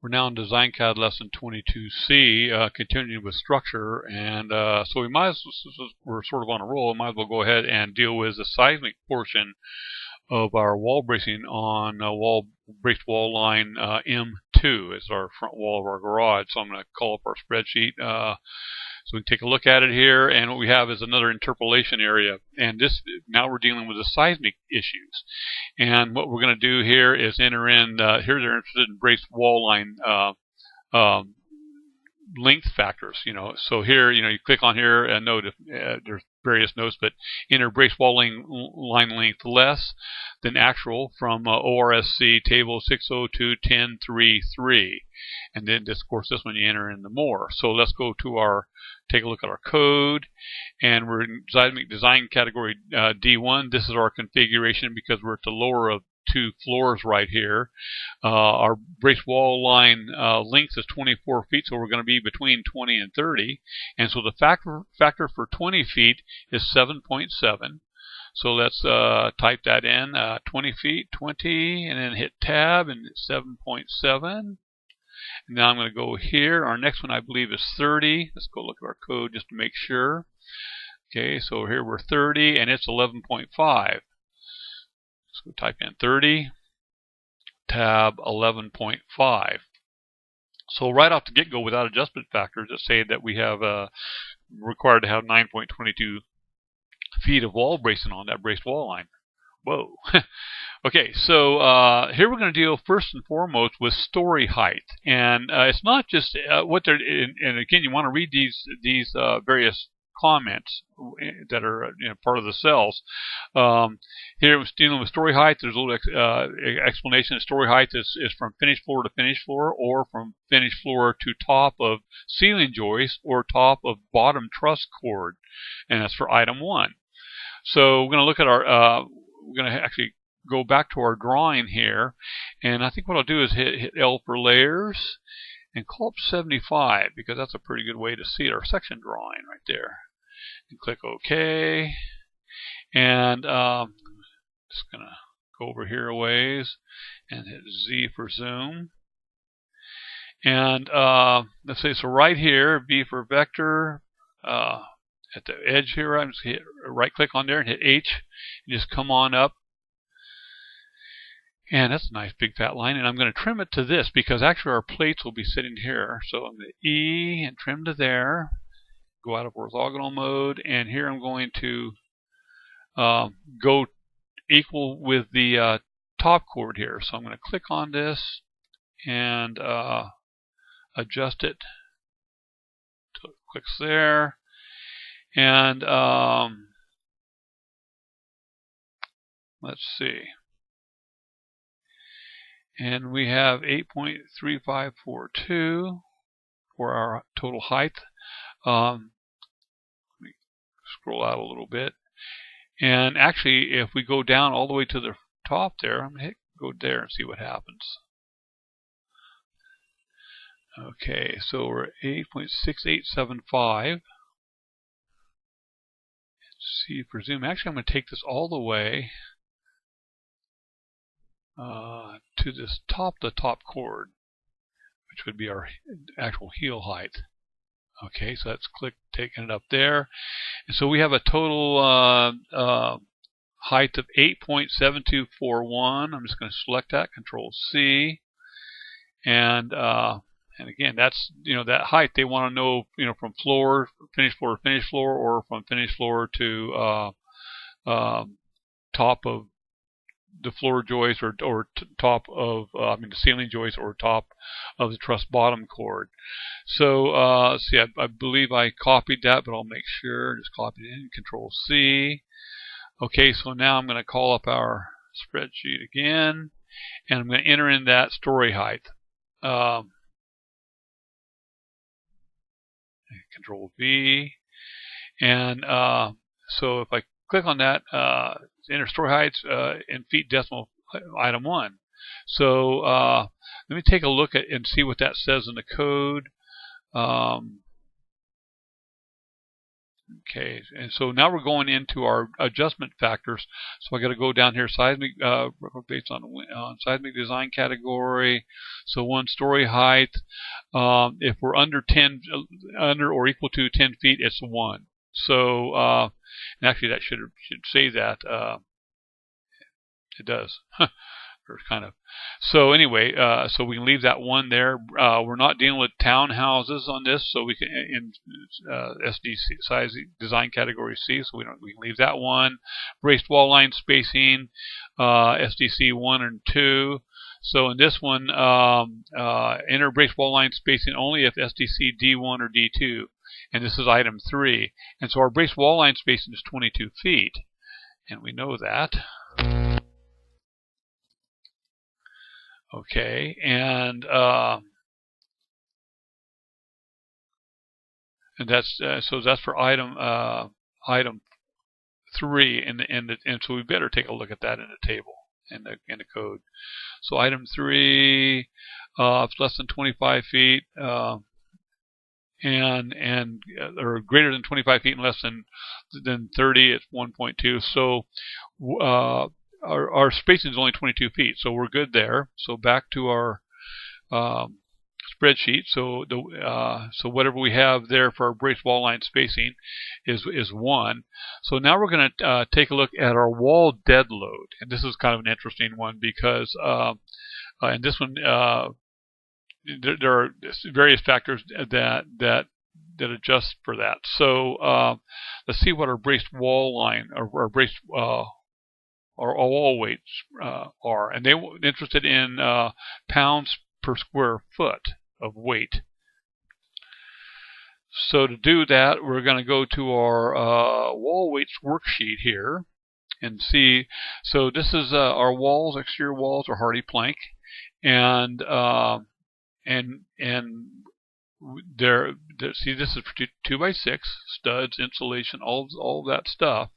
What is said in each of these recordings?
We're now in Dcad lesson 22C, continuing with structure, and so we might, we're sort of on a roll. Might as well go ahead and deal with the seismic portion of our wall bracing on braced wall line M2 is our front wall of our garage. So I'm going to call up our spreadsheet so we can take a look at it here, and what we have is another interpolation area. And this, now we're dealing with the seismic issues. And what we're going to do here is enter in, here they're interested in braced wall line length factors, So here, you click on here and note there's various notes, but enter braced wall line length less than actual from ORSC table 602.10.3.3. And then, of course, this one you enter in the more. So let's go to take a look at our code, and we're in seismic design category D1. This is our configuration because we're at the lower of two floors right here. Our braced wall line length is 24 feet, so we're going to be between 20 and 30. And so the factor for 20 feet is 7.7. So let's type that in, 20 feet, 20, and then hit tab, and it's 7.7. Now I'm going to go here. Our next one, I believe, is 30. Let's go look at our code just to make sure. Okay, so here we're 30, and it's 11.5. So type in 30, tab 11.5. So right off the get-go, without adjustment factors, let's say that we have required to have 9.22 feet of wall bracing on that braced wall line. Whoa. Okay, so here we're going to deal first and foremost with story height, and it's not just what they're. And again, you want to read these various comments that are part of the cells. Here we're dealing with story height. There's a little explanation. Story height is from finished floor to finished floor, or from finished floor to top of ceiling joist, or top of bottom truss cord, and that's for item 1. So we're going to look at our. We're going to actually go back to our drawing here, and I think what I'll do is hit L for layers and call up 75, because that's a pretty good way to see it, our section drawing right there. And click OK, and just gonna go over here a ways and hit Z for zoom. And let's say, so right here, V for vector, at the edge here, I'm just hit right click on there and hit H, and just come on up. And that's a nice big fat line, and I'm going to trim it to this because actually our plates will be sitting here. So I'm going to E and trim to there, go out of orthogonal mode, and here I'm going to go equal with the top chord here. So I'm going to click on this and adjust it so it clicks there. And let's see. And we have 8.3542 for our total height. Let me scroll out a little bit. And actually, if we go down all the way to the top there, I'm going to go there and see what happens. Okay, so we're at 8.6875. C for zoom. Actually, I'm going to take this all the way to this the top chord, which would be our actual heel height. Okay, so that's taking it up there. And so we have a total height of 8.7241. I'm just going to select that, Control C, and again, that's that height they want to know from finished floor to finished floor, or from finished floor to top of the floor joist, or top of the ceiling joist, or top of the truss bottom chord. So see, I believe I copied that, but I'll make sure. Just copy it in, Control C. Okay, so now I'm going to call up our spreadsheet again, and I'm going to enter in that story height. Control V, and so if I click on that, enter story heights in feet decimal item 1. So let me take a look at and see what that says in the code. Okay, and so now we're going into our adjustment factors. So I got to go down here, seismic, based on seismic design category. So 1 story height. If we're under or equal to 10 feet, it's 1. So and actually that should say that. It does. Or kind of. So anyway, so we can leave that 1 there. We're not dealing with townhouses on this, so we can in SDC size design category C. So we can leave that 1. Braced wall line spacing, SDC 1 and 2. So in this one, enter braced wall line spacing only if SDC D1 or D2, and this is item 3. And so our braced wall line spacing is 22 feet, and we know that. Okay, and that's so that's for item 3 and so we better take a look at that in the table in the code. So item 3, it's less than 25 feet or greater than 25 feet and less than 30, it's 1.2. So our spacing is only 22 feet, so we're good there. So back to our spreadsheet. So so whatever we have there for our braced wall line spacing is 1. So now we're going to take a look at our wall dead load, and this is kind of an interesting one because in this one there are various factors that adjust for that. So let's see what our braced wall line or our braced or wall weights are, and they were interested in pounds per square foot of weight. So to do that, we're going to go to our wall weights worksheet here and see. So this is our walls, exterior walls are hardy plank, and see, this is for 2x6 studs, insulation, all that stuff.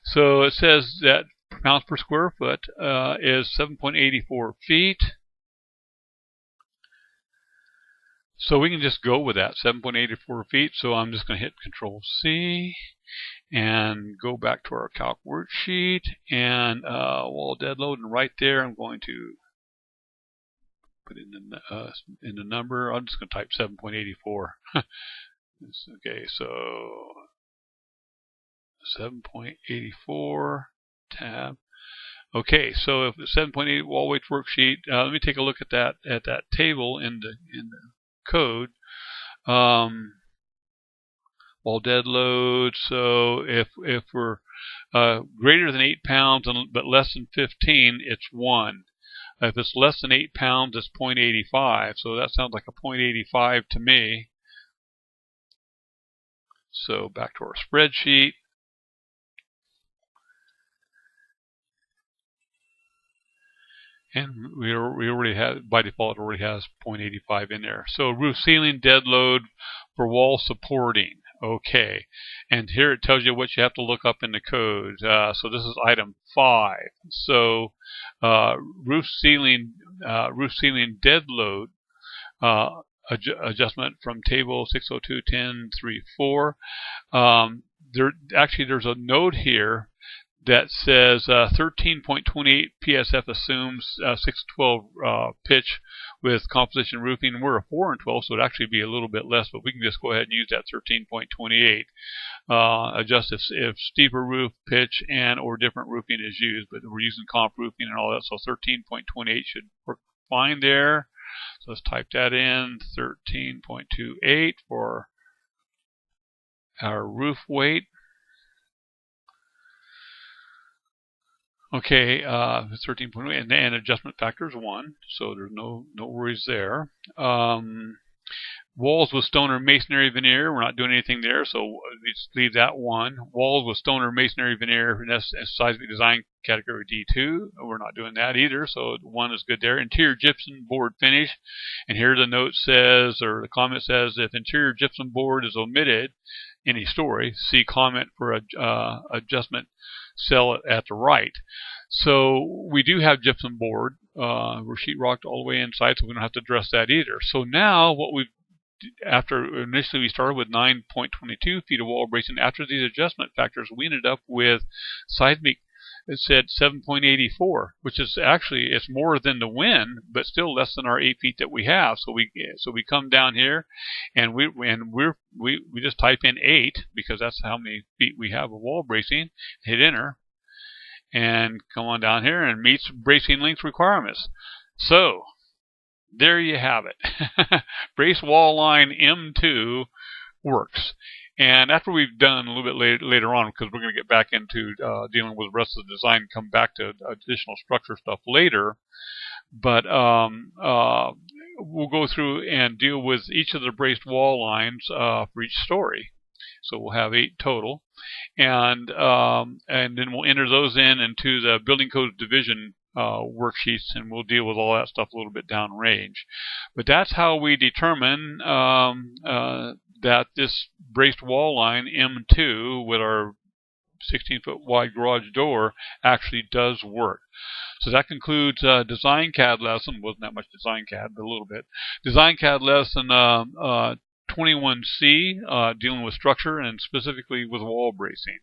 So it says that pounds per square foot is 7.84 feet. So we can just go with that, 7.84 feet. So I'm just going to hit Control C and go back to our calc worksheet and wall dead load, and right there I'm going to put in the number. I'm just going to type 7.84. Okay, so 7.84 tab. Okay, so if it's 7.8 wall weights worksheet, let me take a look at that table in the code. Wall dead load. So if we're greater than 8 pounds but less than 15, it's 1. If it's less than 8 pounds, it's 0.85. So that sounds like a 0.85 to me. So back to our spreadsheet. And we already have, by default, it already has 0.85 in there. So roof ceiling dead load for wall supporting. Okay, and here it tells you what you have to look up in the code. So this is item 5. So roof ceiling dead load adjustment from table 602.10.3.4. There's a note here that says 13.28 PSF assumes 6-12 pitch with composition roofing. We're a 4-12, so it'd actually be a little bit less, but we can just go ahead and use that 13.28. Adjust if steeper roof pitch and or different roofing is used, but we're using comp roofing and all that, so 13.28 should work fine there. So let's type that in, 13.28 for our roof weight. Okay, 13.8, and adjustment factor is 1, so there's no worries there. Walls with stone or masonry veneer, we're not doing anything there, so we just leave that 1. Walls with stone or masonry veneer, and that's seismic design category D2. We're not doing that either, so 1 is good there. Interior gypsum board finish, and here the note says, or the comment says, if interior gypsum board is omitted, any story, see comment for adjustment cell at the right. So we do have gypsum board. We're sheetrocked all the way inside, so we don't have to address that either. So now what we've after initially we started with 9.22 feet of wall bracing. After these adjustment factors, we ended up with seismic, it said 7.84, which is actually, it's more than the wind, but still less than our 8 feet that we have. So we come down here, and we just type in 8 because that's how many feet we have of wall bracing. Hit enter, and come on down here and meets bracing length requirements. So there you have it. Brace wall line M2 works. And after we've done a little bit later on, because we're going to get back into dealing with the rest of the design and come back to additional structure stuff later, but we'll go through and deal with each of the braced wall lines for each story. So we'll have 8 total, and then we'll enter those into the building code division worksheets, and we'll deal with all that stuff a little bit downrange. But that's how we determine that this braced wall line M2 with our 16-foot wide garage door actually does work. So that concludes Dcad lesson. Wasn't that much Dcad, but a little bit. Dcad lesson 21C, dealing with structure and specifically with wall bracing.